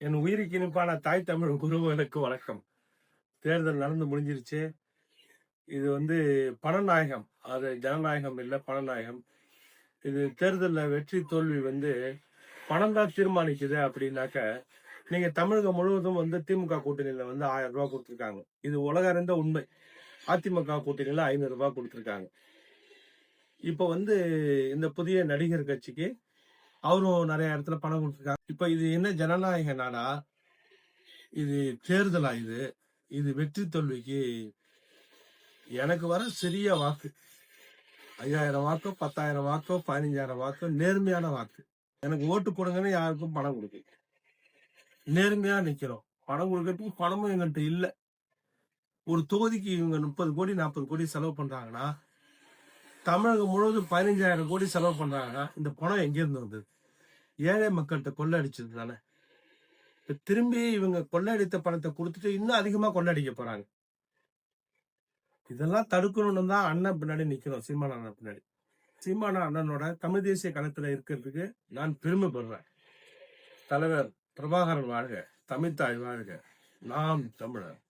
என் உயிருக்கு இனிப்பான தாய் தமிழ் குருவனுக்கு வணக்கம். தேர்தல் நடந்து முடிஞ்சிருச்சு. இது பணநாயகம், அது ஜனநாயகம் இல்ல, பணநாயகம். இது தேர்தலில் வெற்றி தோல்வி பணம் தான் தீர்மானிக்குது அப்படின்னாக்க, நீங்க தமிழகம் முழுவதும் திமுக கூட்டணியில 1000 ரூபாய் கொடுத்துருக்காங்க. இது உலக அறிந்த உண்மை. அதிமுக கூட்டணியில 500 ரூபாய் கொடுத்துருக்காங்க. இப்ப இந்த புதிய நடிகர் கட்சிக்கு அவரும் நிறைய இடத்துல பணம் கொடுத்துருக்காங்க. இப்ப இது என்ன ஜனநாயக நாடா? இது தேர்தலா? இது வெற்றி தோல்விக்கு எனக்கு வர சிறிய வாக்கு, 5000 வாக்கோ 10,000 வாக்கோ 15,000 வாக்கோ நேர்மையான வாக்கு. எனக்கு ஓட்டு கொடுங்கன்னு யாருக்கும் பணம் கொடுக்கு, நேர்மையா நிக்கிறோம். பணம் கொடுக்கறதுக்கு பணமும் எங்கள்கிட்ட இல்ல. ஒரு தொகுதிக்கு இவங்க 30 கோடி 40 கோடி செலவு பண்றாங்கன்னா, தமிழகம் முழுவதும் 15,000 கோடி செலவு பண்றாங்கன்னா, இந்த பணம் எங்க இருந்து வந்தது? ஏழை மக்கள்கிட்ட கொள்ளடிச்சது தானே. திரும்பி இவங்க கொள்ளடித்த பணத்தை கொடுத்துட்டு இன்னும் அதிகமா கொள்ளடிக்க போறாங்க. இதெல்லாம் தடுக்கணும்னு தான் அண்ணன் பின்னாடி நிக்கிறோம், சீமான் அண்ணன் பின்னாடி. சீமான் அண்ணனோட தமிழ் தேசிய களத்துல இருக்கிறதுக்கு நான் பெருமைப்படுறேன். தலைவர் பிரபாகரன் வாழ்க, தமிழ்தாய் வாழ்க, நாம் தமிழர்.